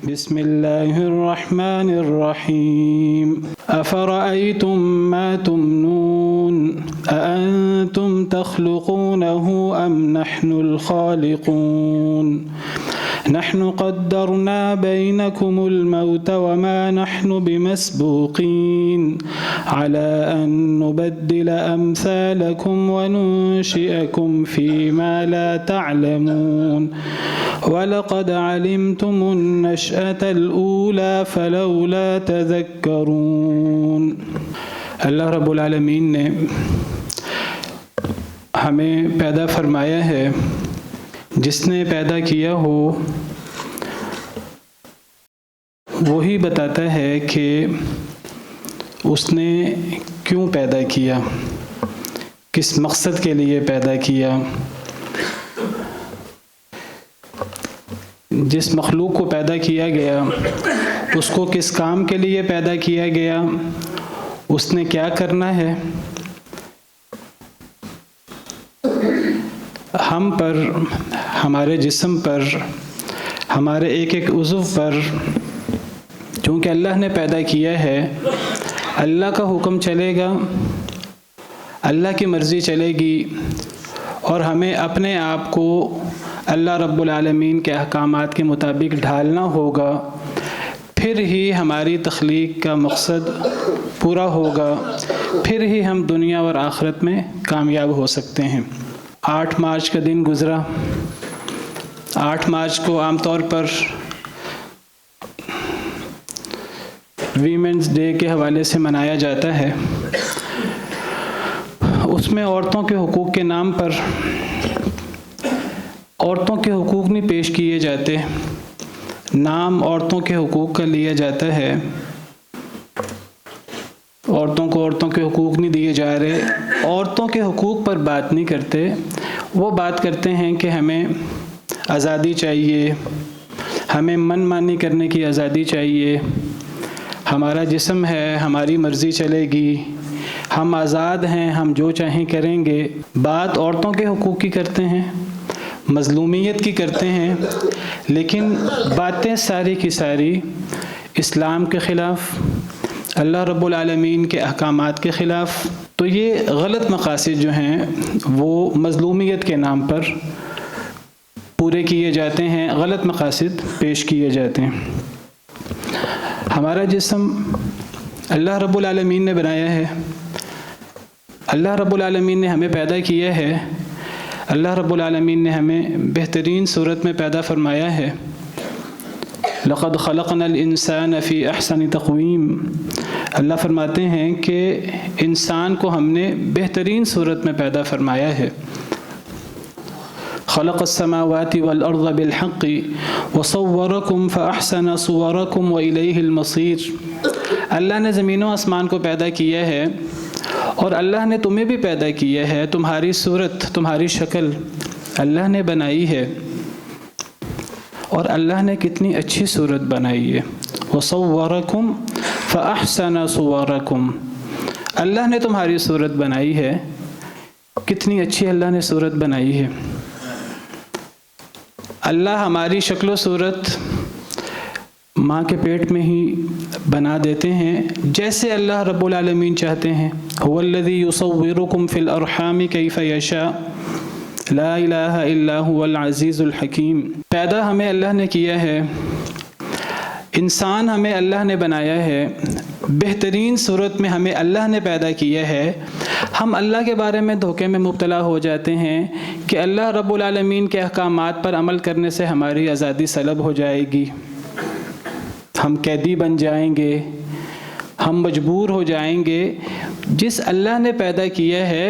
بسم اللہ الرحمن الرحیم افرأیتم ما تمنون اانتم تخلقونه ام نحن الخالقون نحن قدرنا بينكم الموت وما نحن بمسبوقين على أن نبدل أمثالكم وننشئكم فيما لا تعلمون وَلَقَدْ عَلِمْتُمُ النَّشْأَةَ الْأُولَى فَلَوْلَا تَذَكَّرُونَ۔ اللہ رب العالمین نے ہمیں پیدا فرمایا ہے، جس نے پیدا کیا ہو وہی بتاتا ہے کہ اس نے کیوں پیدا کیا، کس مقصد کے لیے پیدا کیا۔ جس مخلوق کو پیدا کیا گیا اس کو کس کام کے لیے پیدا کیا گیا، اس نے کیا کرنا ہے۔ ہم پر، ہمارے جسم پر، ہمارے ایک ایک عضو پر چونکہ اللہ نے پیدا کیا ہے، اللہ کا حکم چلے گا، اللہ کی مرضی چلے گی، اور ہمیں اپنے آپ کو اللہ رب العالمین کے احکامات کے مطابق ڈھالنا ہوگا، پھر ہی ہماری تخلیق کا مقصد پورا ہوگا، پھر ہی ہم دنیا اور آخرت میں کامیاب ہو سکتے ہیں۔ 8 مارچ کا دن گزرا۔ 8 مارچ کو عام طور پر ویمنز ڈے کے حوالے سے منایا جاتا ہے۔ اس میں عورتوں کے حقوق کے نام پر عورتوں کے حقوق نہیں پیش کیے جاتے، نام عورتوں کے حقوق کا لیا جاتا ہے، عورتوں کو عورتوں کے حقوق نہیں دیے جا رہے، عورتوں کے حقوق پر بات نہیں کرتے، وہ بات کرتے ہیں کہ ہمیں آزادی چاہیے، ہمیں من مانی کرنے کی آزادی چاہیے، ہمارا جسم ہے، ہماری مرضی چلے گی، ہم آزاد ہیں، ہم جو چاہیں کریں گے۔ بات عورتوں کے حقوق کی کرتے ہیں، مظلومیت کی کرتے ہیں، لیکن باتیں ساری کی ساری اسلام کے خلاف، اللہ رب العالمین کے احکامات کے خلاف۔ تو یہ غلط مقاصد جو ہیں وہ مظلومیت کے نام پر پورے کیے جاتے ہیں، غلط مقاصد پیش کیے جاتے ہیں۔ ہمارا جسم اللہ رب العالمین نے بنایا ہے، اللہ رب العالمین نے ہمیں پیدا کیا ہے، اللہ رب العالمین نے ہمیں بہترین صورت میں پیدا فرمایا ہے۔ لقد خلقنا الانسان فی احسن تقویم۔ اللہ فرماتے ہیں کہ انسان کو ہم نے بہترین صورت میں پیدا فرمایا ہے۔ خلق السماوات والارض بالحق وصورکم فاحسن صورکم والیہ المصیر۔ اللہ نے زمین و آسمان کو پیدا کیا ہے، اور اللہ نے تمہیں بھی پیدا کیا ہے، تمہاری صورت، تمہاری شکل اللہ نے بنائی ہے، اور اللہ نے کتنی اچھی صورت بنائی ہے۔ وصورکم فاحسن صورکم، اللہ نے تمہاری صورت بنائی ہے، کتنی اچھی اللہ نے صورت بنائی ہے۔ اللہ ہماری شکل و صورت ماں کے پیٹ میں ہی بنا دیتے ہیں جیسے اللہ رب العالمین چاہتے ہیں۔ هو الذی یصورکم فی الارحام کیف یشاء لا الہ الا هو العزیز الحکیم۔ پیدا ہمیں اللہ نے کیا ہے، انسان ہمیں اللہ نے بنایا ہے، بہترین صورت میں ہمیں اللہ نے پیدا کیا ہے۔ ہم اللہ کے بارے میں دھوکے میں مبتلا ہو جاتے ہیں کہ اللہ رب العالمین کے احکامات پر عمل کرنے سے ہماری آزادی سلب ہو جائے گی، ہم قیدی بن جائیں گے، ہم مجبور ہو جائیں گے۔ جس اللہ نے پیدا کیا ہے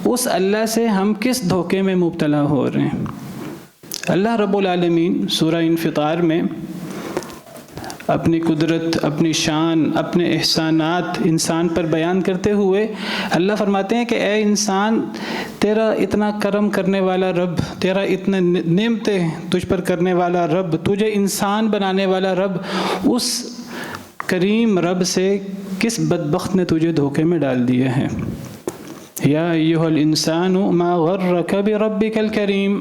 اس اللہ سے ہم کس دھوکے میں مبتلا ہو رہے ہیں۔ اللہ رب العالمین سورہ انفطار میں اپنی قدرت، اپنی شان، اپنے احسانات انسان پر بیان کرتے ہوئے اللہ فرماتے ہیں کہ اے انسان، تیرا اتنا کرم کرنے والا رب، تیرا اتنا نعمتیں تجھ پر کرنے والا رب، تجھے انسان بنانے والا رب، اس کریم رب سے کس بدبخت نے تجھے دھوکے میں ڈال دیا ہے۔ یا ایھا الانسان ما غرک بربک الکریم،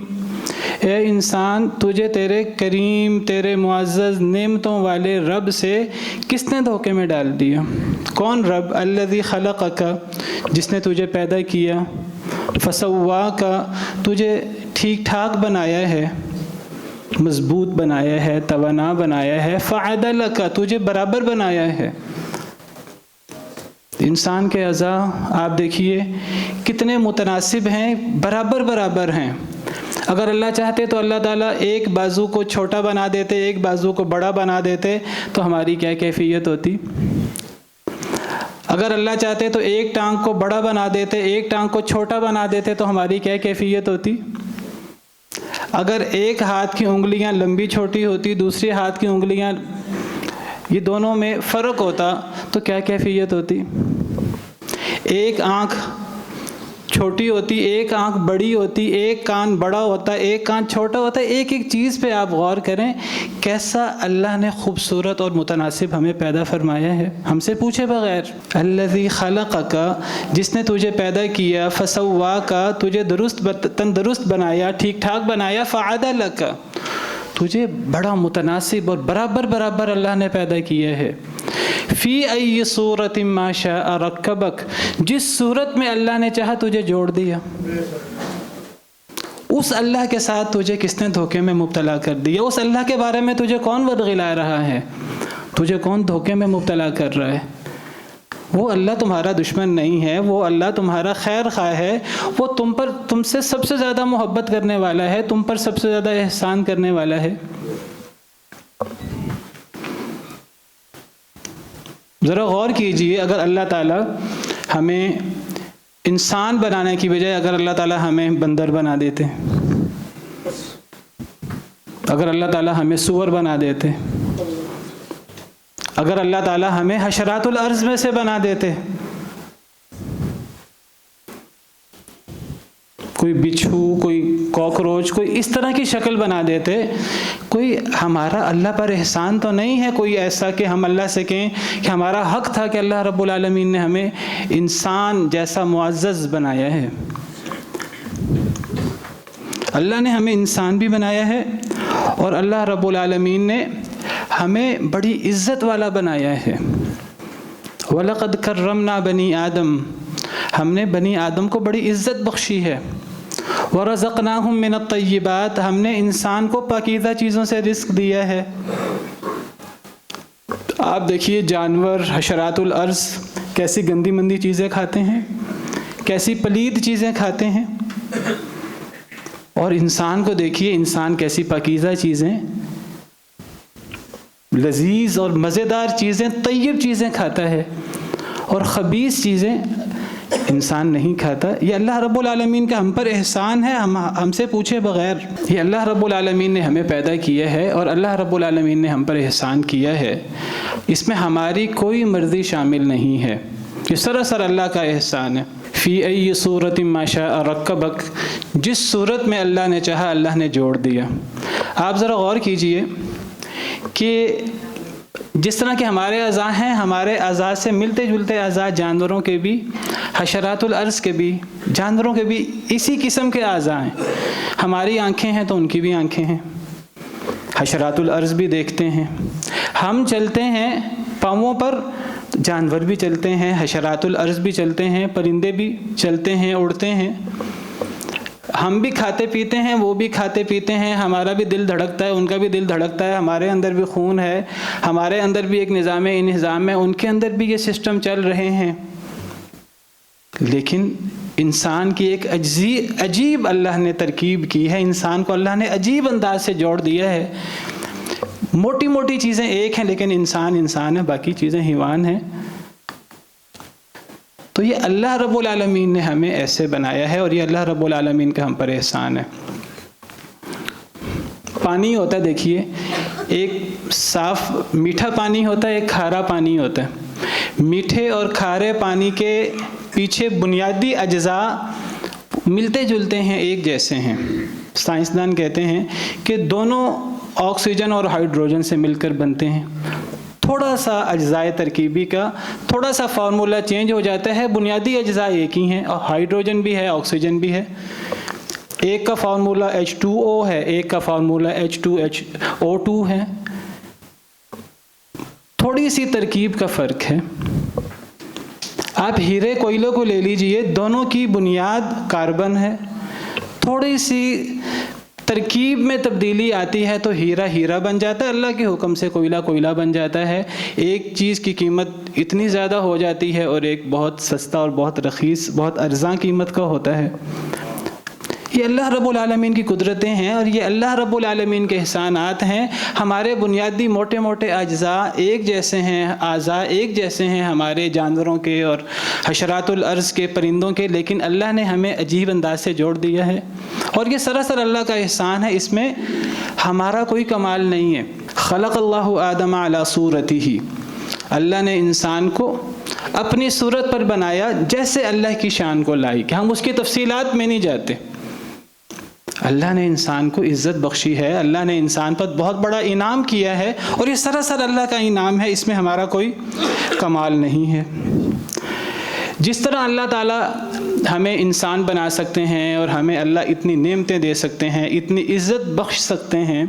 اے انسان تجھے تیرے کریم تیرے معزز نعمتوں والے رب سے کس نے دھوکے میں ڈال دیا؟ کون رب؟ الذی خلقک، جس نے تجھے پیدا کیا، فسواک، تجھے ٹھیک ٹھاک بنایا ہے، مضبوط بنایا ہے، توانا بنایا ہے، فعدلک، تجھے برابر بنایا ہے۔ انسان کے اعضاء آپ دیکھیے کتنے متناسب ہیں، برابر برابر ہیں۔ اگر اللہ چاہتے تو اللہ تعالیٰ ایک بازو کو چھوٹا بنا دیتے، ایک بازو کو بڑا بنا دیتے، تو ہماری کیا کیفیت ہوتی؟ اگر اللہ چاہتے تو ایک ٹانگ کو بڑا بنا دیتے، ایک ٹانگ کو چھوٹا بنا دیتے، تو ہماری کیا کیفیت ہوتی؟ اگر ایک ہاتھ کی انگلیاں لمبی چھوٹی ہوتی، دوسرے ہاتھ کی انگلیاں، یہ دونوں میں فرق ہوتا، تو کیا کیفیت ہوتی؟ ایک آنکھ چھوٹی ہوتی، ایک آنکھ بڑی ہوتی، ایک کان بڑا ہوتا، ایک کان چھوٹا ہوتا۔ ایک ایک چیز پہ آپ غور کریں، کیسا اللہ نے خوبصورت اور متناسب ہمیں پیدا فرمایا ہے، ہم سے پوچھے بغیر۔ الذی خلقک، جس نے تجھے پیدا کیا، فسواک، تجھے تندرست بنایا، ٹھیک ٹھاک بنایا، فعدلک، تجھے بڑا متناسب اور برابر برابر اللہ نے پیدا کیا ہے۔ فی ای صورت ما شاء رکبک، جس صورت میں اللہ نے چاہا تجھے جوڑ دیا۔ اس اللہ کے ساتھ تجھے کس نے دھوکے میں مبتلا کر دیا؟ اس اللہ کے بارے میں تجھے کون ورغلا رہا ہے؟ تجھے کون دھوکے میں مبتلا کر رہا ہے؟ وہ اللہ تمہارا دشمن نہیں ہے، وہ اللہ تمہارا خیر خواہ ہے، وہ تم سے سب سے زیادہ محبت کرنے والا ہے، تم پر سب سے زیادہ احسان کرنے والا ہے۔ ذرا غور کیجئے، اگر اللہ تعالیٰ ہمیں انسان بنانے کی بجائے اگر اللہ تعالیٰ ہمیں بندر بنا دیتے، اگر اللہ تعالیٰ ہمیں سور بنا دیتے، اگر اللہ تعالیٰ ہمیں حشرات الارض میں سے بنا دیتے، کوئی بچھو، کوئی کاکروچ، کوئی اس طرح کی شکل بنا دیتے، کوئی ہمارا اللہ پر احسان تو نہیں ہے کوئی ایسا کہ ہم اللہ سے کہیں کہ ہمارا حق تھا کہ اللہ رب العالمین نے ہمیں انسان جیسا معزز بنایا ہے۔ اللہ نے ہمیں انسان بھی بنایا ہے، اور اللہ رب العالمین نے ہمیں بڑی عزت والا بنایا ہے۔ وَلَقَدْ كَرَّمْنَا بَنِي آدم، ہم نے بنی آدم کو بڑی عزت بخشی ہے۔ وَرَزَقْنَاهُم مِّنَ الطَّيِّبَاتِ، ہم نے انسان کو پاکیزہ چیزوں سے رزق دیا ہے۔ آپ دیکھیے جانور حشرات الارض کیسی گندی مندی چیزیں کھاتے ہیں، کیسی پلید چیزیں کھاتے ہیں، اور انسان کو دیکھیے، انسان کیسی پاکیزہ چیزیں، لذیذ اور مزیدار چیزیں، طیب چیزیں کھاتا ہے، اور خبیث چیزیں انسان نہیں کھاتا۔ یہ اللہ رب العالمین کا ہم پر احسان ہے، ہم سے پوچھے بغیر۔ یہ اللہ رب العالمین نے ہمیں پیدا کیا ہے، اور اللہ رب العالمین نے ہم پر احسان کیا ہے، اس میں ہماری کوئی مرضی شامل نہیں ہے، یہ سراسر اللہ کا احسان ہے۔ فی ای صورت ما شاء رکبک، جس صورت میں اللہ نے چاہا اللہ نے جوڑ دیا۔ آپ ذرا غور کیجئے کہ جس طرح کہ ہمارے اعضاء ہیں، ہمارے اعضاء سے ملتے جلتے اعضاء جانوروں کے بھی، حشرات الارض کے بھی، جانوروں کے بھی اسی قسم کے اعضاء ہیں۔ ہماری آنکھیں ہیں تو ان کی بھی آنکھیں ہیں، حشرات الارض بھی دیکھتے ہیں۔ ہم چلتے ہیں پاؤں پر، جانور بھی چلتے ہیں، حشرات الارض بھی چلتے ہیں، پرندے بھی چلتے ہیں، اڑتے ہیں۔ ہم بھی کھاتے پیتے ہیں، وہ بھی کھاتے پیتے ہیں، ہمارا بھی دل دھڑکتا ہے، ان کا بھی دل دھڑکتا ہے، ہمارے اندر بھی خون ہے، ہمارے اندر بھی ایک نظام انہضام ہے، ان کے اندر بھی یہ سسٹم چل رہے ہیں۔ لیکن انسان کی ایک عجیب اللہ نے ترکیب کی ہے، انسان کو اللہ نے عجیب انداز سے جوڑ دیا ہے۔ موٹی موٹی چیزیں ایک ہیں، لیکن انسان ہے، باقی چیزیں حیوان ہیں۔ تو یہ اللہ رب العالمین نے ہمیں ایسے بنایا ہے، اور یہ اللہ رب العالمین کا ہم پر احسان ہے۔ پانی ہوتا ہے، دیکھیے، ایک صاف میٹھا پانی ہوتا ہے، ایک کھارا پانی ہوتا ہے۔ میٹھے اور کھارے پانی کے پیچھے بنیادی اجزاء ملتے جلتے ہیں، ایک جیسے ہیں۔ سائنسدان کہتے ہیں کہ دونوں آکسیجن اور ہائیڈروجن سے مل کر بنتے ہیں۔ تھوڑا سا اجزاء ترکیبی کا تھوڑا سا فارمولہ چینج ہو جاتا ہے، بنیادی اجزاء ایک ہی ہیں، اور ہائیڈروجن بھی ہے، آکسیجن بھی ہے۔ ایک کا فارمولہ H2O ہے، ایک کا فارمولہ H2HO2 ہے، تھوڑی سی ترکیب کا فرق ہے۔ آپ ہیرے کوئلے کو لے لیجئے، دونوں کی بنیاد کاربن ہے، تھوڑی سی ترکیب میں تبدیلی آتی ہے تو ہیرا ہیرا بن جاتا ہے، اللہ کے حکم سے کوئلہ کوئلہ بن جاتا ہے۔ ایک چیز کی قیمت اتنی زیادہ ہو جاتی ہے اور ایک بہت سستا اور بہت رخیص، بہت ارزاں قیمت کا ہوتا ہے۔ یہ اللہ رب العالمین کی قدرتیں ہیں اور یہ اللہ رب العالمین کے احسانات ہیں۔ ہمارے بنیادی موٹے موٹے اجزاء ایک جیسے ہیں، اعضاء ایک جیسے ہیں ہمارے جانوروں کے اور حشرات الارض کے، پرندوں کے، لیکن اللہ نے ہمیں عجیب انداز سے جوڑ دیا ہے اور یہ سراسر اللہ کا احسان ہے، اس میں ہمارا کوئی کمال نہیں ہے۔ خلق اللہ آدم علی صورتہ، اللہ نے انسان کو اپنی صورت پر بنایا جیسے اللہ کی شان کو لائق، ہم اس کی تفصیلات میں نہیں جاتے۔ اللہ نے انسان کو عزت بخشی ہے، اللہ نے انسان پر بہت بڑا انعام کیا ہے اور یہ سراسر اللہ کا انعام ہے، اس میں ہمارا کوئی کمال نہیں ہے۔ جس طرح اللہ تعالیٰ ہمیں انسان بنا سکتے ہیں اور ہمیں اللہ اتنی نعمتیں دے سکتے ہیں، اتنی عزت بخش سکتے ہیں،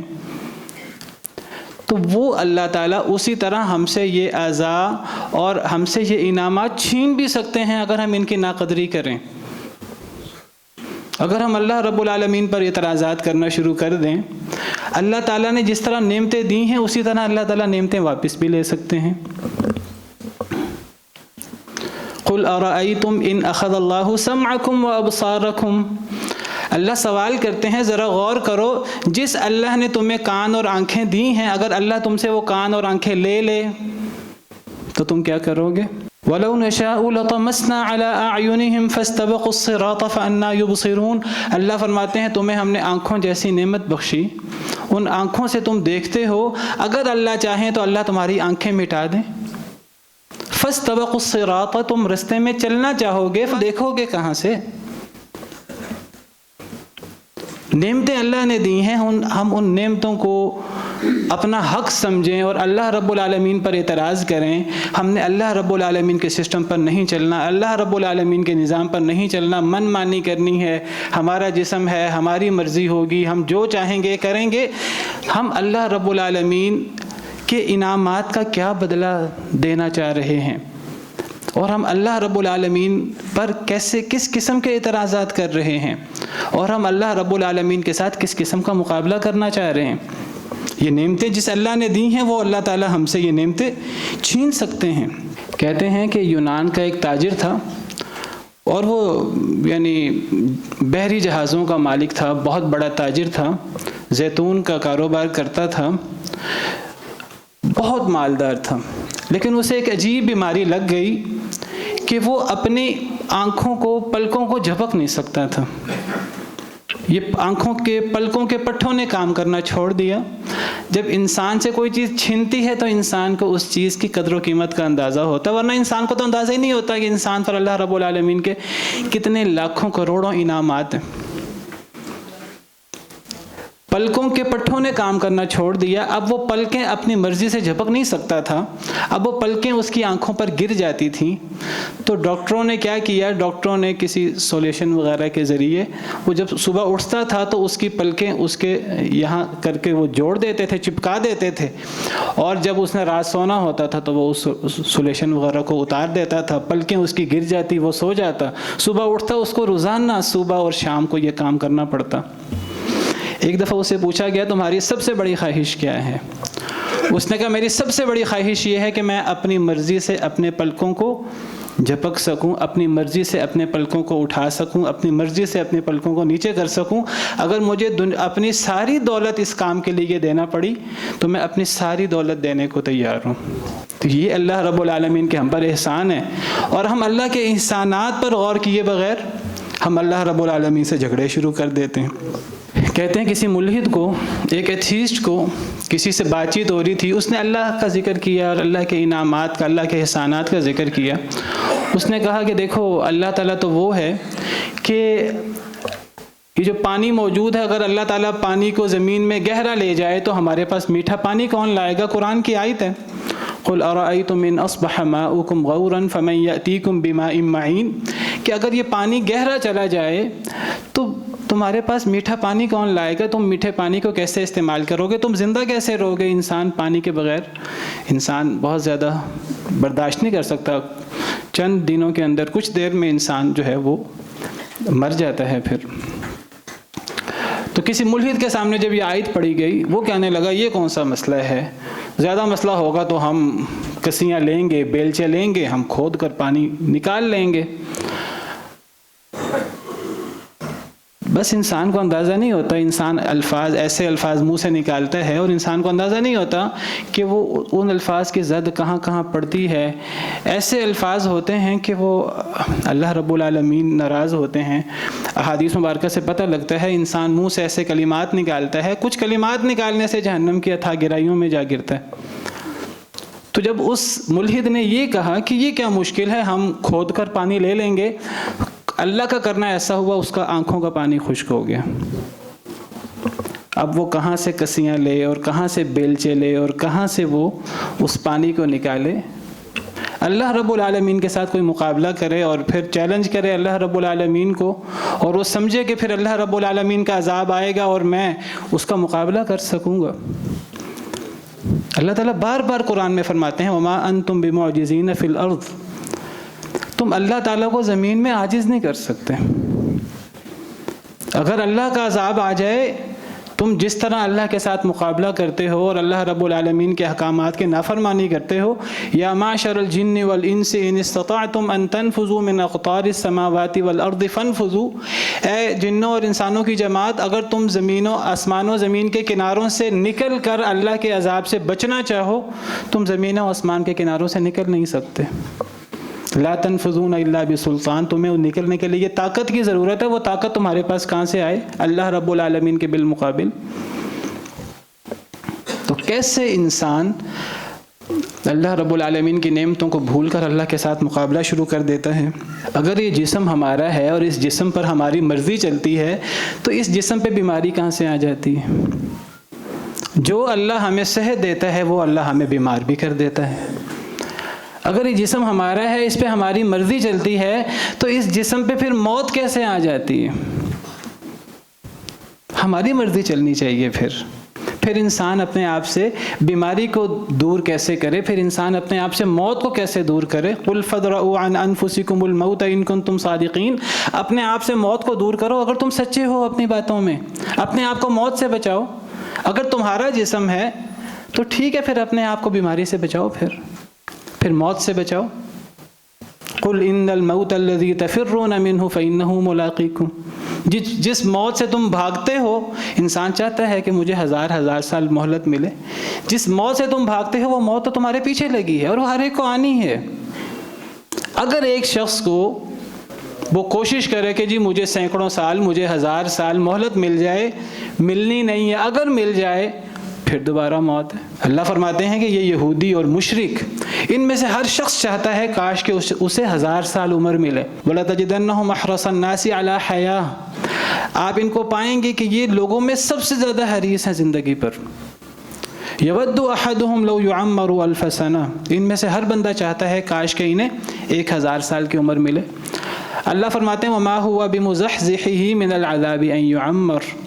تو وہ اللہ تعالیٰ اسی طرح ہم سے یہ اعضاء اور ہم سے یہ انعامات چھین بھی سکتے ہیں اگر ہم ان کی ناقدری کریں۔ اگر ہم اللہ رب العالمین پر اعتراضات کرنا شروع کر دیں، اللہ تعالیٰ نے جس طرح نعمتیں دی ہیں اسی طرح اللہ تعالیٰ نعمتیں واپس بھی لے سکتے ہیں۔ قُلْ أَرَأَيْتُمْ إِنْ أَخَذَ اللَّهُ سَمْعَكُمْ وَأَبْصَارَكُمْ، اللہ سوال کرتے ہیں ذرا غور کرو، جس اللہ نے تمہیں کان اور آنکھیں دی ہیں، اگر اللہ تم سے وہ کان اور آنکھیں لے لے تو تم کیا کرو گے؟ وَلَوْ نَشَاءُ لَطَمَسْنَا عَلَىٰ أَعْيُنِهِمْ فَاسْتَبَقُوا الصِّرَاطَ فَأَنَّىٰ يُبْصِرُونَ، اللہ فرماتے ہیں تمہیں ہم نے آنکھوں جیسی نعمت بخشی، ان آنکھوں سے تم دیکھتے ہو، اگر اللہ چاہیں تو اللہ تمہاری آنکھیں مٹا دیں۔ فَاسْتَبَقُوا الصِّرَاطَ، تم رستے میں چلنا چاہو گے، دیکھو گے کہاں سے؟ نعمتیں اللہ نے دی ہیں، ہم ان نعمتوں کو اپنا حق سمجھیں اور اللہ رب العالمین پر اعتراض کریں۔ ہم نے اللہ رب العالمین کے سسٹم پر نہیں چلنا، اللہ رب العالمین کے نظام پر نہیں چلنا، من مانی کرنی ہے، ہمارا جسم ہے، ہماری مرضی ہوگی، ہم جو چاہیں گے کریں گے۔ ہم اللہ رب العالمین کے انعامات کا کیا بدلہ دینا چاہ رہے ہیں اور ہم اللہ رب العالمین پر کس قسم کے اعتراضات کر رہے ہیں اور ہم اللہ رب العالمین کے ساتھ کس قسم کا مقابلہ کرنا چاہ رہے ہیں۔ یہ نعمتیں جس اللہ نے دی ہیں وہ اللہ تعالیٰ ہم سے یہ نعمتیں چھین سکتے ہیں۔ کہتے ہیں کہ یونان کا ایک تاجر تھا اور وہ یعنی بحری جہازوں کا مالک تھا، بہت بڑا تاجر تھا، زیتون کا کاروبار کرتا تھا، بہت مالدار تھا، لیکن اسے ایک عجیب بیماری لگ گئی کہ وہ اپنی آنکھوں کو، پلکوں کو جھپک نہیں سکتا تھا۔ یہ آنکھوں کے پلکوں کے پٹھوں نے کام کرنا چھوڑ دیا۔ جب انسان سے کوئی چیز چھنتی ہے تو انسان کو اس چیز کی قدر و قیمت کا اندازہ ہوتا ہے، ورنہ انسان کو تو اندازہ ہی نہیں ہوتا کہ انسان پر اللہ رب العالمین کے کتنے لاکھوں کروڑوں انعامات ہیں۔ پلکوں کے پٹھوں نے کام کرنا چھوڑ دیا، اب وہ پلکیں اپنی مرضی سے جھپک نہیں سکتا تھا، اب وہ پلکیں اس کی آنکھوں پر گر جاتی تھیں۔ تو ڈاکٹروں نے کیا کیا، ڈاکٹروں نے کسی سولیوشن وغیرہ کے ذریعے وہ جب صبح اٹھتا تھا تو اس کی پلکیں اس کے یہاں کر کے وہ جوڑ دیتے تھے، چپکا دیتے تھے، اور جب اس نے رات سونا ہوتا تھا تو وہ اس سولیوشن وغیرہ کو اتار دیتا تھا، پلکیں اس کی گر جاتی، وہ سو جاتا، صبح اٹھتا، اس کو روزانہ صبح اور شام کو یہ کام کرنا پڑتا۔ ایک دفعہ اسے پوچھا گیا تمہاری سب سے بڑی خواہش کیا ہے؟ اس نے کہا میری سب سے بڑی خواہش یہ ہے کہ میں اپنی مرضی سے اپنے پلکوں کو جھپک سکوں، اپنی مرضی سے اپنے پلکوں کو اٹھا سکوں، اپنی مرضی سے اپنے پلکوں کو نیچے کر سکوں۔ اگر مجھے اپنی ساری دولت اس کام کے لیے دینا پڑی تو میں اپنی ساری دولت دینے کو تیار ہوں۔ تو یہ اللہ رب العالمین کے ہم پر احسان ہے، اور ہم اللہ کے احسانات پر غور کیے بغیر ہم اللہ رب العالمین سے جھگڑے شروع کر دیتے ہیں۔ کہتے ہیں کسی ملحد کو، ایک ایتھیسٹ کو کسی سے بات چیت ہو رہی تھی، اس نے اللہ کا ذکر کیا اور اللہ کے انعامات کا، اللہ کے احسانات کا ذکر کیا۔ اس نے کہا کہ دیکھو اللہ تعالیٰ تو وہ ہے کہ یہ جو پانی موجود ہے، اگر اللہ تعالیٰ پانی کو زمین میں گہرا لے جائے تو ہمارے پاس میٹھا پانی کون لائے گا؟ قرآن کی آیت ہے، قُلْ أَرَأَيْتُمْ إِنْ أَصْبَحَ مَاؤُكُمْ غَوْرًا فَمَنْ يَأْتِيكُمْ بِمَاءٍ مَّعِينٍ، کہ اگر یہ پانی گہرا چلا جائے تو تمہارے پاس میٹھا پانی کون لائے گا؟ تم میٹھے پانی کو کیسے استعمال کرو گے؟ تم زندہ کیسے رہو گے؟ انسان پانی کے بغیر انسان بہت زیادہ برداشت نہیں کر سکتا، چند دنوں کے اندر کچھ دیر میں انسان جو ہے وہ مر جاتا ہے۔ پھر تو کسی ملحد کے سامنے جب یہ آیت پڑھی گئی، وہ کہنے لگا یہ کون سا مسئلہ ہے، زیادہ مسئلہ ہوگا تو ہم کسیاں لیں گے، بیلچے لیں گے، ہم کھود کر پانی نکال لیں گے۔ بس انسان کو اندازہ نہیں ہوتا، انسان ایسے الفاظ منہ سے نکالتا ہے اور انسان کو اندازہ نہیں ہوتا کہ وہ ان الفاظ کی زد کہاں کہاں پڑتی ہے۔ ایسے الفاظ ہوتے ہیں کہ وہ اللہ رب العالمین ناراض ہوتے ہیں۔ احادیث مبارکہ سے پتہ لگتا ہے انسان منہ سے ایسے کلمات نکالتا ہے، کچھ کلمات نکالنے سے جہنم کی اتھاہ گہرائیوں میں جا گرتا ہے۔ تو جب اس ملحد نے یہ کہا کہ یہ کیا مشکل ہے، ہم کھود کر پانی لے لیں گے، اللہ کا کرنا ایسا ہوا اس کا آنکھوں کا پانی خشک ہو گیا۔ اب وہ کہاں سے کسیاں لے اور کہاں سے بیلچے لے اور کہاں سے وہ اس پانی کو نکالے؟ اللہ رب العالمین کے ساتھ کوئی مقابلہ کرے اور پھر چیلنج کرے اللہ رب العالمین کو، اور وہ سمجھے کہ پھر اللہ رب العالمین کا عذاب آئے گا اور میں اس کا مقابلہ کر سکوں گا۔ اللہ تعالیٰ بار بار قرآن میں فرماتے ہیں وَمَا أَنْتُمْ بِمُعْجِزِينَ فِي الْأَرْضِ، تم اللہ تعالیٰ کو زمین میں عاجز نہیں کر سکتے۔ اگر اللہ کا عذاب آ جائے، تم جس طرح اللہ کے ساتھ مقابلہ کرتے ہو اور اللہ رب العالمین کے احکامات کی نافرمانی کرتے ہو، یا معشر الجن والانس ان استطعتم ان تنفذوا من اقطار السماوات والارض فانفذوا، اے جنوں اور انسانوں کی جماعت، اگر تم آسمان و زمین کے کناروں سے نکل کر اللہ کے عذاب سے بچنا چاہو، تم زمین و آسمان کے کناروں سے نکل نہیں سکتے۔ لا تنفذون الا بسلطان، تمہیں نکلنے کے لیے طاقت کی ضرورت ہے، وہ طاقت تمہارے پاس کہاں سے آئے؟ اللہ رب العالمین کے بالمقابل۔ تو کیسے انسان اللہ رب العالمین کی نعمتوں کو بھول کر اللہ کے ساتھ مقابلہ شروع کر دیتا ہے؟ اگر یہ جسم ہمارا ہے اور اس جسم پر ہماری مرضی چلتی ہے تو اس جسم پہ بیماری کہاں سے آ جاتی ہے؟ جو اللہ ہمیں صحت دیتا ہے وہ اللہ ہمیں بیمار بھی کر دیتا ہے۔ اگر یہ جسم ہمارا ہے، اس پہ ہماری مرضی چلتی ہے، تو اس جسم پہ پھر موت کیسے آ جاتی ہے؟ ہماری مرضی چلنی چاہیے۔ پھر انسان اپنے آپ سے بیماری کو دور کیسے کرے؟ پھر انسان اپنے آپ سے موت کو کیسے دور کرے؟ قُلْ فَادْرَءُوا عَنْ أَنفُسِكُمُ الْمَوْتَ إِن كُنتُمْ صَادِقِينَ، اپنے آپ سے موت کو دور کرو اگر تم سچے ہو اپنی باتوں میں، اپنے آپ کو موت سے بچاؤ۔ اگر تمہارا جسم ہے تو ٹھیک ہے، پھر اپنے آپ کو بیماری سے بچاؤ، پھر موت سے بچاؤ۔ قُلْ إِنَّ الْمَوْتَ الَّذِي تَفِرُّونَ مِنْهُ فَإِنَّهُ مُلَاقِيكُمْ، جس موت سے تم بھاگتے ہو، انسان چاہتا ہے کہ مجھے ہزار سال مہلت ملے، جس موت سے تم بھاگتے ہو وہ موت تو تمہارے پیچھے لگی ہے اور وہ ہر ایک کو آنی ہے۔ اگر ایک شخص کو وہ کوشش کرے کہ جی مجھے سینکڑوں سال، مجھے 1000 سال مہلت مل جائے، ملنی نہیں ہے، اگر مل جائے پھر دوبارہ موت ہے۔ اللہ فرماتے ہیں کہ یہ یہودی اور مشرک، ان میں سے ہر شخص چاہتا ہے کاش کہ اسے 1000 سال عمر ملے۔ وَلَتَجِدَنَّهُمْ أَحْرَصَ النَّاسِ عَلَى حَيَاةٍ، آپ ان کو پائیں گے کہ یہ لوگوں میں سب سے زیادہ حریص ہیں زندگی پر۔ يَوَدُّ أَحَدُهُمْ لَوْ يُعَمَّرُ أَلْفَ سَنَةٍ، ان میں سے ہر بندہ چاہتا ہے کاش کہ انہیں 1000 سال کی عمر ملے۔ اللہ فرماتے ہیں وَمَا هُوَ بِمُزَحْزِحِهِ مِنَ الْعَذَابِ أَن يُعَمَّرَ،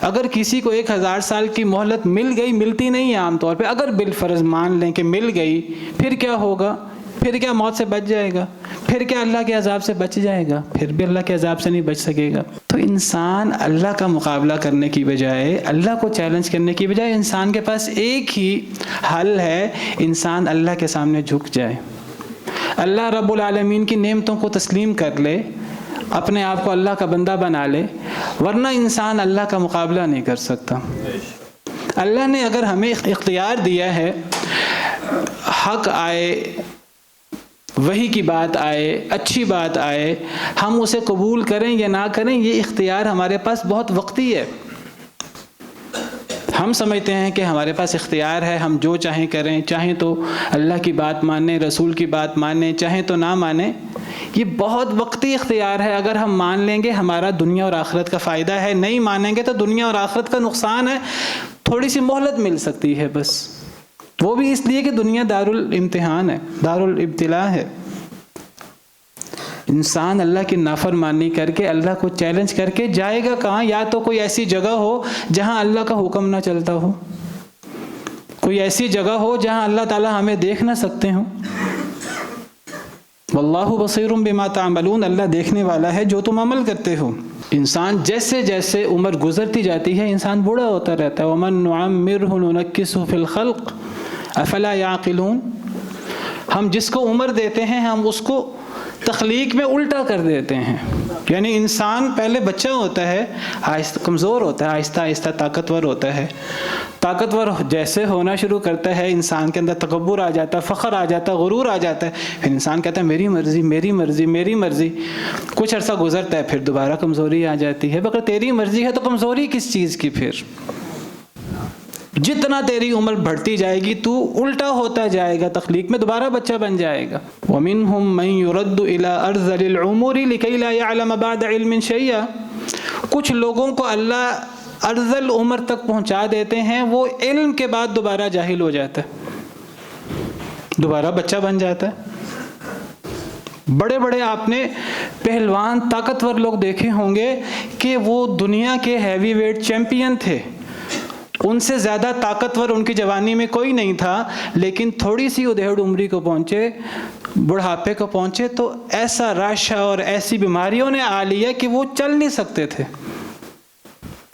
اگر کسی کو 1000 سال کی مہلت مل گئی، ملتی نہیں ہے عام طور پہ، اگر بالفرض مان لیں کہ مل گئی، پھر کیا ہوگا؟ پھر کیا موت سے بچ جائے گا؟ پھر کیا اللہ کے عذاب سے بچ جائے گا؟ پھر بھی اللہ کے عذاب سے نہیں بچ سکے گا۔ تو انسان اللہ کا مقابلہ کرنے کی بجائے، اللہ کو چیلنج کرنے کی بجائے، انسان کے پاس ایک ہی حل ہے، انسان اللہ کے سامنے جھک جائے، اللہ رب العالمین کی نعمتوں کو تسلیم کر لے، اپنے آپ کو اللہ کا بندہ بنا لے، ورنہ انسان اللہ کا مقابلہ نہیں کر سکتا۔ اللہ نے اگر ہمیں اختیار دیا ہے، حق آئے، وحی کی بات آئے، اچھی بات آئے، ہم اسے قبول کریں یا نہ کریں، یہ اختیار ہمارے پاس بہت وقتی ہے۔ ہم سمجھتے ہیں کہ ہمارے پاس اختیار ہے، ہم جو چاہیں کریں، چاہیں تو اللہ کی بات مانیں، رسول کی بات مانیں، چاہیں تو نہ مانیں۔ یہ بہت وقتی اختیار ہے، اگر ہم مان لیں گے ہمارا دنیا اور آخرت کا فائدہ ہے، نہیں مانیں گے تو دنیا اور آخرت کا نقصان ہے، تھوڑی سی مہلت مل سکتی ہے بس، وہ بھی اس لیے کہ دنیا دار الامتحان ہے، دار الابتلاء ہے۔ انسان اللہ کی نافرمانی کر کے اللہ کو چیلنج کر کے جائے گا کہاں؟ یا تو کوئی ایسی جگہ ہو جہاں اللہ کا حکم نہ چلتا ہو، کوئی ایسی جگہ ہو جہاں اللہ تعالیٰ ہمیں دیکھ نہ سکتے ہوں۔ واللہ بصیر بما تعملون، اللہ دیکھنے والا ہے جو تم عمل کرتے ہو۔ انسان جیسے جیسے عمر گزرتی جاتی ہے انسان بوڑھا ہوتا رہتا ہے۔ ومن نعمرہ ننکسہ فی الخلق افلا یعقلون، ہم جس کو عمر دیتے ہیں ہم اس کو تخلیق میں الٹا کر دیتے ہیں۔ یعنی انسان پہلے بچہ ہوتا ہے، آہستہ کمزور ہوتا ہے، آہستہ آہستہ طاقتور ہوتا ہے، طاقتور جیسے ہونا شروع کرتا ہے انسان کے اندر تکبر آ جاتا ہے، فخر آ جاتا ہے، غرور آ جاتا ہے، پھر انسان کہتا ہے میری مرضی میری مرضی میری مرضی۔ کچھ عرصہ گزرتا ہے پھر دوبارہ کمزوری آ جاتی ہے۔ اگر تیری مرضی ہے تو کمزوری کس چیز کی؟ پھر جتنا تیری عمر بڑھتی جائے گی تو الٹا ہوتا جائے گا، تخلیق میں دوبارہ بچہ بن جائے گا۔ وَمِنْهُمْ مَنْ يُرَدُّ إِلَىٰ أَرْذَلِ الْعُمُرِ لِكَيْ لَا يَعْلَمَ بَعْدَ عِلْمٍ شَيْئًا، کچھ لوگوں کو اللہ ارذل عمر تک پہنچا دیتے ہیں، وہ علم کے بعد دوبارہ جاہل ہو جاتا ہے، دوبارہ بچہ بن جاتا ہے۔ بڑے بڑے آپ نے پہلوان طاقتور لوگ دیکھے ہوں گے کہ وہ دنیا کے ہیوی ویٹ چیمپئن تھے، ان سے زیادہ طاقتور ان کی جوانی میں کوئی نہیں تھا، لیکن تھوڑی سی ادھیڑ عمری کو پہنچے، بڑھاپے کو پہنچے تو ایسا راشا اور ایسی بیماریوں نے آ لیا کہ وہ چل نہیں سکتے تھے،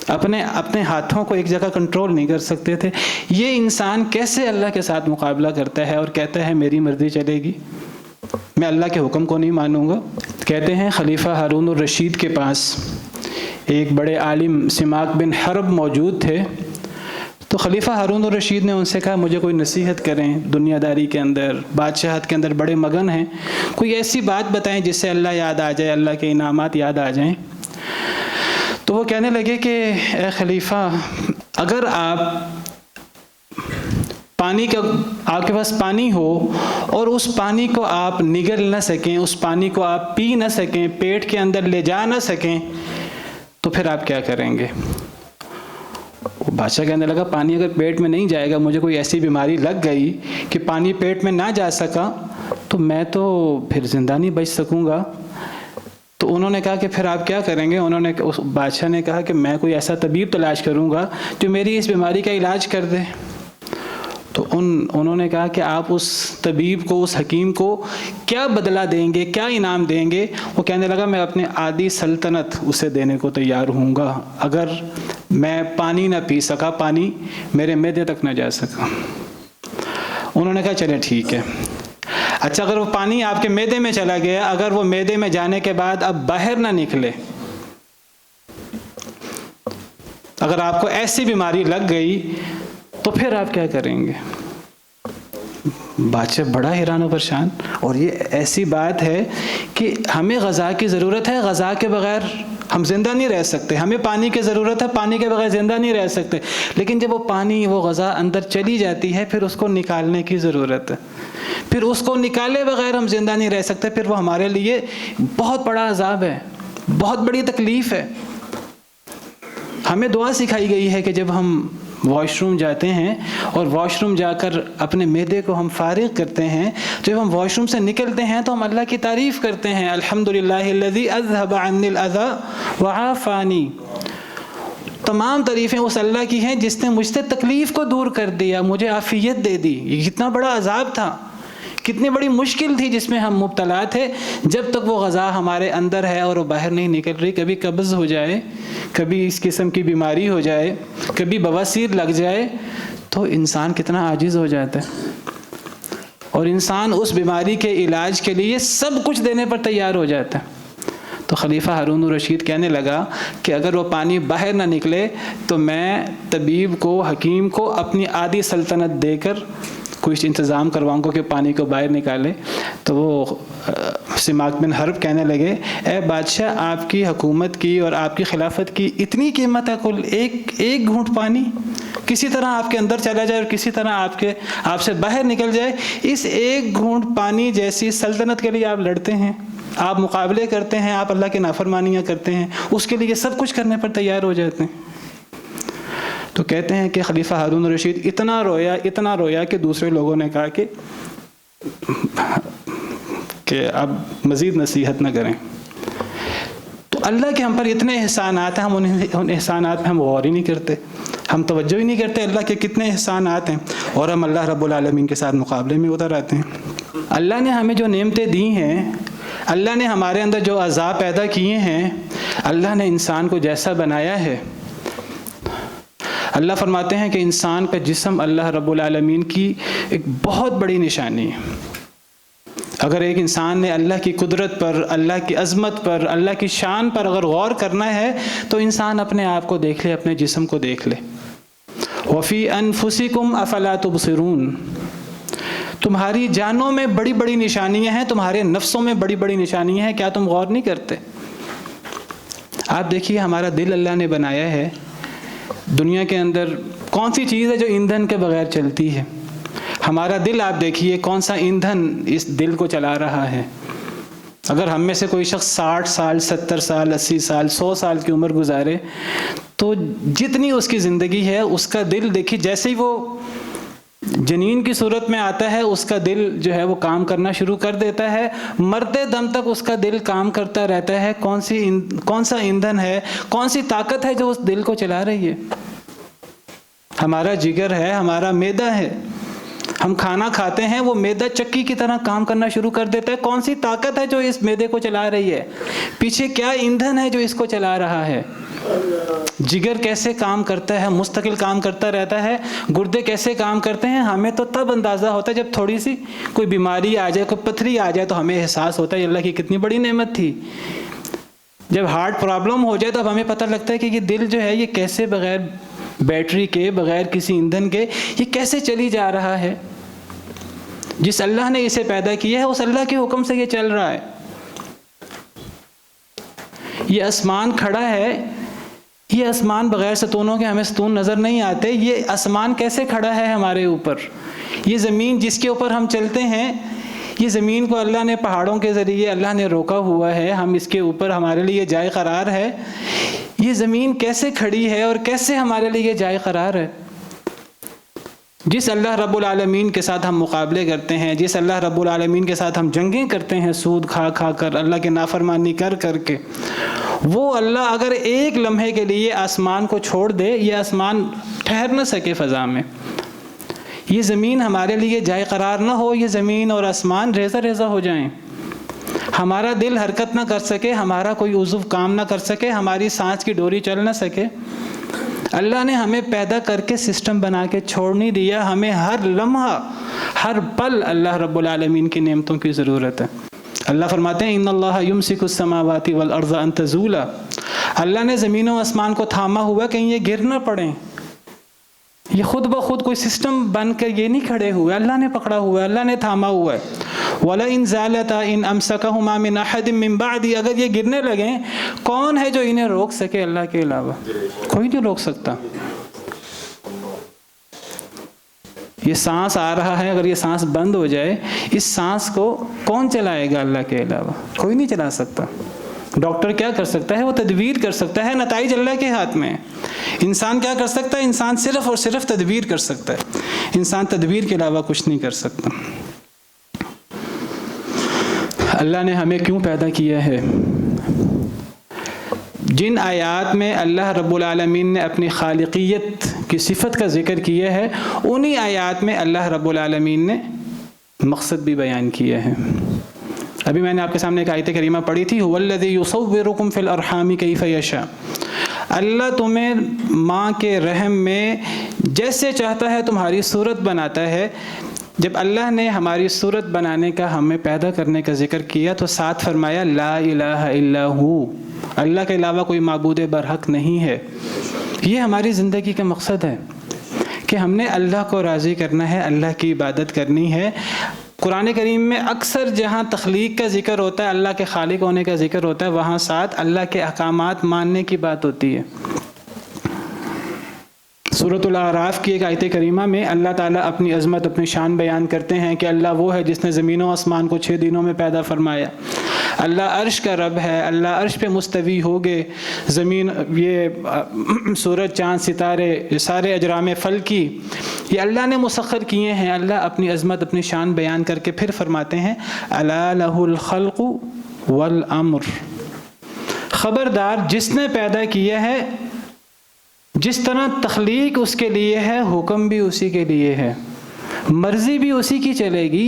اپنے ہاتھوں کو ایک جگہ کنٹرول نہیں کر سکتے تھے۔ یہ انسان کیسے اللہ کے ساتھ مقابلہ کرتا ہے اور کہتا ہے میری مرضی چلے گی، میں اللہ کے حکم کو نہیں مانوں گا؟ کہتے ہیں خلیفہ ہارون الرشید کے پاس ایک بڑے عالم سماک بن حرب موجود تھے، تو خلیفہ ہارون الرشید نے ان سے کہا مجھے کوئی نصیحت کریں، دنیا داری کے اندر بادشاہت کے اندر بڑے مگن ہیں، کوئی ایسی بات بتائیں جس سے اللہ یاد آ جائے، اللہ کے انعامات یاد آ جائیں۔ تو وہ کہنے لگے کہ اے خلیفہ، اگر آپ کے پاس پانی ہو اور اس پانی کو آپ نگل نہ سکیں، اس پانی کو آپ پی نہ سکیں، پیٹ کے اندر لے جا نہ سکیں، تو پھر آپ کیا کریں گے؟ بادشاہ کہنے لگا پانی اگر پیٹ میں نہیں جائے گا، مجھے کوئی ایسی بیماری لگ گئی کہ پانی پیٹ میں نہ جا سکا تو میں تو پھر زندہ نہیں بچ سکوں گا۔ تو انہوں نے کہا کہ پھر آپ کیا کریں گے؟ اس بادشاہ نے کہا کہ میں کوئی ایسا طبیب تلاش کروں گا جو میری اس بیماری کا علاج کر دے۔ تو انہوں نے کہا کہ آپ اس طبیب کو، اس حکیم کو کیا بدلہ دیں گے، کیا انعام دیں گے؟ وہ کہنے لگا میں اپنے آدھی سلطنت اسے دینے کو تیار ہوں گا اگر میں پانی نہ پی سکا، پانی میرے معدے تک نہ جا سکا۔ انہوں نے کہا چلے ٹھیک ہے، اچھا اگر وہ پانی آپ کے معدے میں چلا گیا، اگر وہ معدے میں جانے کے بعد اب باہر نہ نکلے، اگر آپ کو ایسی بیماری لگ گئی تو پھر آپ کیا کریں گے؟ بادشاہ بڑا حیران و پریشان، اور یہ ایسی بات ہے کہ ہمیں غذا کی ضرورت ہے، غذا کے بغیر ہم زندہ نہیں رہ سکتے، ہمیں پانی کی ضرورت ہے، پانی کے بغیر زندہ نہیں رہ سکتے، لیکن جب وہ پانی، وہ غذا اندر چلی جاتی ہے پھر اس کو نکالنے کی ضرورت ہے، پھر اس کو نکالے بغیر ہم زندہ نہیں رہ سکتے، پھر وہ ہمارے لیے بہت بڑا عذاب ہے، بہت بڑی تکلیف ہے۔ ہمیں دعا سکھائی گئی ہے کہ جب ہم واش روم جاتے ہیں اور واش روم جا کر اپنے معدے کو ہم فارغ کرتے ہیں، جب ہم واش روم سے نکلتے ہیں تو ہم اللہ کی تعریف کرتے ہیں، الحمدللہ الذی اذھب عنی الاذی وعافانی، تمام تعریفیں اس اللہ کی ہیں جس نے مجھ سے تکلیف کو دور کر دیا، مجھے عافیت دے دی۔ یہ کتنا بڑا عذاب تھا، کتنی بڑی مشکل تھی جس میں ہم مبتلا تھے، جب تک وہ غذا ہمارے اندر ہے اور وہ باہر نہیں نکل رہی، کبھی قبض ہو جائے، کبھی اس قسم کی بیماری ہو جائے، کبھی بواسیر لگ جائے، تو انسان کتنا عاجز ہو جاتا ہے، اور انسان اس بیماری کے علاج کے لیے سب کچھ دینے پر تیار ہو جاتا ہے۔ تو خلیفہ ہارون الرشید کہنے لگا کہ اگر وہ پانی باہر نہ نکلے تو میں طبیب کو، حکیم کو اپنی آدھی سلطنت دے کر کچھ انتظام کرواؤں گا کہ پانی کو باہر نکالے۔ تو وہ سماک بن حرب کہنے لگے اے بادشاہ، آپ کی حکومت کی اور آپ کی خلافت کی اتنی قیمت ہے، کل ایک گھونٹ پانی کسی طرح آپ کے اندر چلا جائے اور کسی طرح آپ سے باہر نکل جائے، اس ایک گھونٹ پانی جیسی سلطنت کے لیے آپ لڑتے ہیں، آپ مقابلے کرتے ہیں، آپ اللہ کی نافرمانیاں کرتے ہیں، اس کے لیے سب کچھ کرنے پر تیار ہو جاتے ہیں۔ تو کہتے ہیں کہ خلیفہ ہارون الرشید اتنا رویا کہ دوسرے لوگوں نے کہا کہ کہ اب مزید نصیحت نہ کریں. تو اللہ کے ہم پر اتنے احسانات ہیں، ہم ان احسانات پہ ہم غور ہی نہیں کرتے، ہم توجہ ہی نہیں کرتے اللہ کے کتنے احسانات ہیں، اور ہم اللہ رب العالمین کے ساتھ مقابلے میں اتر آتے ہیں. اللہ نے ہمیں جو نعمتیں دی ہیں، اللہ نے ہمارے اندر جو اعضاء پیدا کیے ہیں، اللہ نے انسان کو جیسا بنایا ہے. اللہ فرماتے ہیں کہ انسان کا جسم اللہ رب العالمین کی ایک بہت بڑی نشانی ہے. اگر ایک انسان نے اللہ کی قدرت پر، اللہ کی عظمت پر، اللہ کی شان پر اگر غور کرنا ہے تو انسان اپنے آپ کو دیکھ لے، اپنے جسم کو دیکھ لے. وَفِي أَنفُسِكُمْ أَفَلَا تُبْصِرُونَ. تمہاری جانوں میں بڑی بڑی نشانیاں ہیں، تمہارے نفسوں میں بڑی بڑی نشانیاں ہیں، کیا تم غور نہیں کرتے؟ آپ دیکھیے ہمارا دل اللہ نے بنایا ہے. دنیا کے اندر کون سی چیز ہے جو ایندھن کے بغیر چلتی ہے؟ ہمارا دل آپ دیکھیے کون سا ایندھن اس دل کو چلا رہا ہے. اگر ہم میں سے کوئی شخص 60 سال 70 سال 80 سال 100 سال کی عمر گزارے تو جتنی اس کی زندگی ہے اس کا دل دیکھیے جیسے ہی وہ جنین کی صورت میں آتا ہے اس کا دل جو ہے وہ کام کرنا شروع کر دیتا ہے، مرتے دم تک اس کا دل کام کرتا رہتا ہے. کون سا ایندھن ہے، کون سی طاقت ہے جو اس دل کو چلا رہی ہے؟ ہمارا جگر ہے، ہمارا معدہ ہے. ہم کھانا کھاتے ہیں، وہ معدہ چکی کی طرح کام کرنا شروع کر دیتا ہے. کون سی طاقت ہے جو اس معدے کو چلا رہی ہے؟ پیچھے کیا ایندھن ہے جو اس کو چلا رہا ہے؟ جگر کیسے کام کرتا ہے، مستقل کام کرتا رہتا ہے. گردے کیسے کام کرتے ہیں، ہمیں تو تب اندازہ ہوتا ہے جب تھوڑی سی کوئی بیماری آ جائے، کوئی پتھری آ جائے تو ہمیں احساس ہوتا ہے اللہ کی کتنی بڑی نعمت تھی. جب ہارٹ پرابلم ہو جائے تو ہمیں پتہ لگتا ہے کہ یہ دل جو ہے یہ کیسے بغیر بیٹری کے، بغیر کسی ایندھن کے یہ کیسے چلی جا رہا ہے. جس اللہ نے اسے پیدا کیا ہے اس اللہ کے حکم سے یہ چل رہا ہے. یہ آسمان کھڑا ہے، یہ آسمان بغیر ستونوں کے ہمیں ستون نظر نہیں آتے. یہ آسمان کیسے کھڑا ہے ہمارے اوپر؟ یہ زمین جس کے اوپر ہم چلتے ہیں، یہ زمین کو اللہ نے پہاڑوں کے ذریعے اللہ نے روکا ہوا ہے، ہم اس کے اوپر، ہمارے لیے جائے قرار ہے. یہ زمین کیسے کھڑی ہے اور کیسے ہمارے لیے جائے قرار ہے؟ جس اللہ رب العالمین کے ساتھ ہم مقابلے کرتے ہیں، جس اللہ رب العالمین کے ساتھ ہم جنگیں کرتے ہیں سود کھا کھا کر، اللہ کی نافرمانی کر کر کے، وہ اللہ اگر ایک لمحے کے لیے آسمان کو چھوڑ دے، یہ آسمان ٹھہر نہ سکے فضا میں، یہ زمین ہمارے لیے جائے قرار نہ ہو، یہ زمین اور آسمان ریزہ ریزہ ہو جائیں، ہمارا دل حرکت نہ کر سکے، ہمارا کوئی عضو کام نہ کر سکے، ہماری سانس کی ڈوری چل نہ سکے. اللہ نے ہمیں پیدا کر کے سسٹم بنا کے چھوڑ نہیں دیا. ہمیں ہر لمحہ، ہر پل اللہ رب العالمین کی نعمتوں کی ضرورت ہے. اللہ فرماتے ہیں ان اللہ یمسک السماوات والارض ان تزولا. اللہ نے زمین و آسمان کو تھاما ہوا کہیں یہ گر نہ پڑیں. یہ خود بخود کوئی سسٹم بن کر یہ نہیں کھڑے ہوئے، اللہ نے پکڑا ہوا ہے، اللہ نے تھاما ہوا ہے. وَلَئِن زَالَتَا إِنْ أَمْسَكَهُمَا مِنْ أَحَدٍ مِّن بَعْدِ. اگر یہ گرنے لگیں کون ہے جو انہیں روک سکے اللہ کے علاوہ؟ کوئی نہیں روک سکتا. یہ سانس آ رہا ہے، اگر یہ سانس بند ہو جائے اس سانس کو کون چلائے گا اللہ کے علاوہ؟ کوئی نہیں چلا سکتا. ڈاکٹر کیا کر سکتا ہے؟ وہ تدبیر کر سکتا ہے، نتائج اللہ کے ہاتھ میں. انسان کیا کر سکتا ہے؟ انسان صرف اور صرف تدبیر کر سکتا ہے. انسان تدبیر کے علاوہ کچھ نہیں کر سکتا. اللہ نے ہمیں کیوں پیدا کیا ہے؟ جن آیات میں اللہ رب العالمین نے اپنی خالقیت کی صفت کا ذکر کیا ہے، انہی آیات میں اللہ رب العالمین نے مقصد بھی بیان کیا ہے. ابھی میں نے آپ کے سامنے ایک آیت کریمہ پڑھی تھی، هو الذی یصورکم فی الارحام کیف یشاء. اللہ تمہیں ماں کے رحم میں جیسے چاہتا ہے تمہاری صورت بناتا ہے. جب اللہ نے ہماری صورت بنانے کا، ہمیں پیدا کرنے کا ذکر کیا تو ساتھ فرمایا لا الہ الا ہو، اللہ کے علاوہ کوئی معبود برحق نہیں ہے. یہ ہماری زندگی کا مقصد ہے کہ ہم نے اللہ کو راضی کرنا ہے، اللہ کی عبادت کرنی ہے. قرآن کریم میں اکثر جہاں تخلیق کا ذکر ہوتا ہے، اللہ کے خالق ہونے کا ذکر ہوتا ہے، وہاں ساتھ اللہ کے احکامات ماننے کی بات ہوتی ہے. سورۃ الاعراف کی ایک آیت کریمہ میں اللہ تعالیٰ اپنی عظمت، اپنی شان بیان کرتے ہیں کہ اللہ وہ ہے جس نے زمین و آسمان کو 6 دنوں میں پیدا فرمایا، اللہ عرش کا رب ہے، اللہ عرش پہ مستوی ہو گئے، زمین، یہ سورج، چاند، ستارے، سارے اجرام فلکی یہ اللہ نے مسخر کیے ہیں۔ اللہ اپنی عظمت، اپنی شان بیان کر کے پھر فرماتے ہیں الا لہ الخلق والامر، خبردار جس نے پیدا کیا ہے، جس طرح تخلیق اس کے لیے ہے، حکم بھی اسی کے لیے ہے، مرضی بھی اسی کی چلے گی۔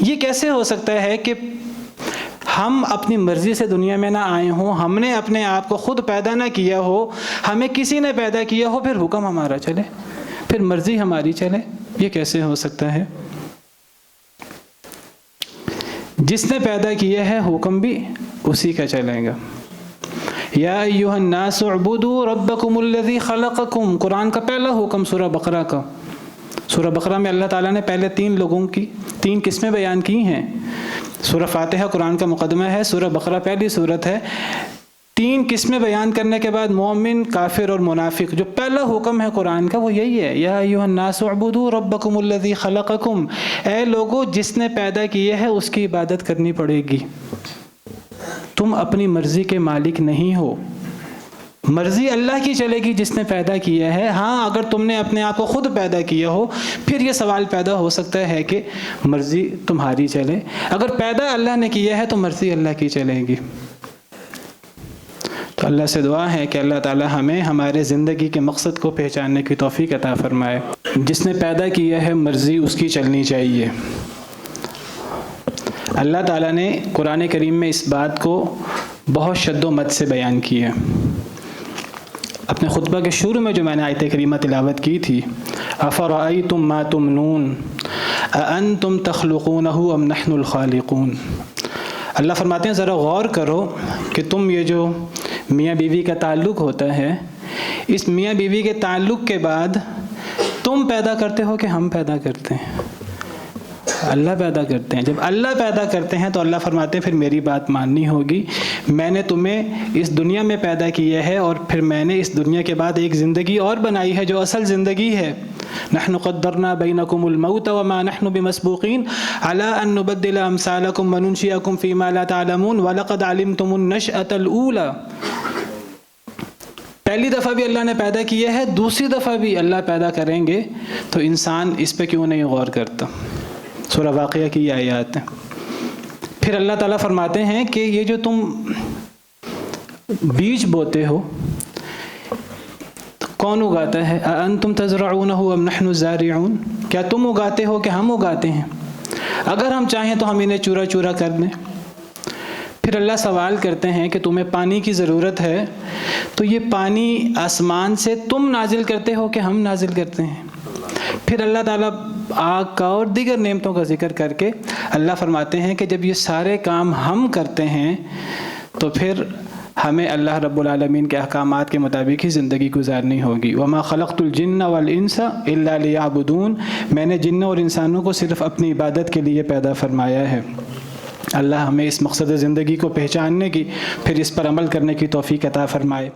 یہ کیسے ہو سکتا ہے کہ ہم اپنی مرضی سے دنیا میں نہ آئے ہوں، ہم نے اپنے آپ کو خود پیدا نہ کیا ہو، ہمیں کسی نے پیدا کیا ہو، پھر حکم ہمارا چلے، پھر مرضی ہماری چلے؟ یہ کیسے ہو سکتا ہے؟ جس نے پیدا کیا ہے حکم بھی اسی کا چلے گا۔ یا ایھا الناس اعبدوا ربکم الذی خلقکم، قرآن کا پہلا حکم سورہ بقرہ کا۔ سورہ بقرہ میں اللہ تعالیٰ نے پہلے 3 لوگوں کی 3 قسمیں بیان کی ہیں۔ سورہ فاتحہ قرآن کا مقدمہ ہے، سورہ بقرہ پہلی سورت ہے۔ 3 قسمیں بیان کرنے کے بعد مومن، کافر اور منافق، جو پہلا حکم ہے قرآن کا وہ یہی ہے، یا ایھا الناس اعبدوا ربکم الذی خلقکم، اے لوگو جس نے پیدا کیا ہے اس کی عبادت کرنی پڑے گی۔ تم اپنی مرضی کے مالک نہیں ہو، مرضی اللہ کی چلے گی جس نے پیدا کیا ہے۔ ہاں اگر تم نے اپنے آپ کو خود پیدا کیا ہو پھر یہ سوال پیدا ہو سکتا ہے کہ مرضی تمہاری چلے، اگر پیدا اللہ نے کیا ہے تو مرضی اللہ کی چلے گی۔ تو اللہ سے دعا ہے کہ اللہ تعالی ہمیں ہمارے زندگی کے مقصد کو پہچاننے کی توفیق عطا فرمائے۔ جس نے پیدا کیا ہے مرضی اس کی چلنی چاہیے۔ اللہ تعالیٰ نے قرآن کریم میں اس بات کو بہت شد و مد سے بیان کی ہے۔ اپنے خطبہ کے شروع میں جو میں نے آیت کریمہ تلاوت کی تھی، افرأیتم ما تمنون اانتم تخلقونہ ام نحن الخالقون، اللہ فرماتے ہیں ذرا غور کرو کہ تم یہ جو میاں بیوی کا تعلق ہوتا ہے، اس میاں بیوی کے تعلق کے بعد تم پیدا کرتے ہو کہ ہم پیدا کرتے ہیں؟ اللہ پیدا کرتے ہیں۔ جب اللہ پیدا کرتے ہیں تو اللہ فرماتے ہیں پھر میری بات ماننی ہوگی، میں نے تمہیں اس دنیا میں پیدا کیا ہے اور پھر میں نے اس دنیا کے بعد ایک زندگی اور بنائی ہے جو اصل زندگی ہے۔ نحن قدرنا بینکم الموت وما نحن بمسبوقین علی ان نبدل امثالکم وننشئکم فیما لا تعلمون ولقد علمتم النشأۃ الاولی، پہلی دفعہ بھی اللہ نے پیدا کیا ہے، دوسری دفعہ بھی اللہ پیدا کریں گے، تو انسان اس پہ کیوں نہیں غور کرتا؟ سورہ واقعہ کی یہ آیات ہیں۔ پھر اللہ تعالیٰ فرماتے ہیں کہ یہ جو تم بیج بوتے ہو کون اگاتا ہے؟ اانتم تزرعونہ ام نحن الزارعون، کیا تم اگاتے ہو کہ ہم اگاتے ہیں؟ اگر ہم چاہیں تو ہم انہیں چورا چورا کر دیں۔ پھر اللہ سوال کرتے ہیں کہ تمہیں پانی کی ضرورت ہے تو یہ پانی آسمان سے تم نازل کرتے ہو کہ ہم نازل کرتے ہیں؟ پھر اللہ تعالیٰ آگ کا اور دیگر نعمتوں کا ذکر کر کے اللہ فرماتے ہیں کہ جب یہ سارے کام ہم کرتے ہیں تو پھر ہمیں اللہ رب العالمین کے احکامات کے مطابق ہی زندگی گزارنی ہوگی۔ وما خلقت الجن والانس الا لیعبدون، میں نے جنوں اور انسانوں کو صرف اپنی عبادت کے لیے پیدا فرمایا ہے۔ اللہ ہمیں اس مقصد زندگی کو پہچاننے کی، پھر اس پر عمل کرنے کی توفیق عطا فرمائے۔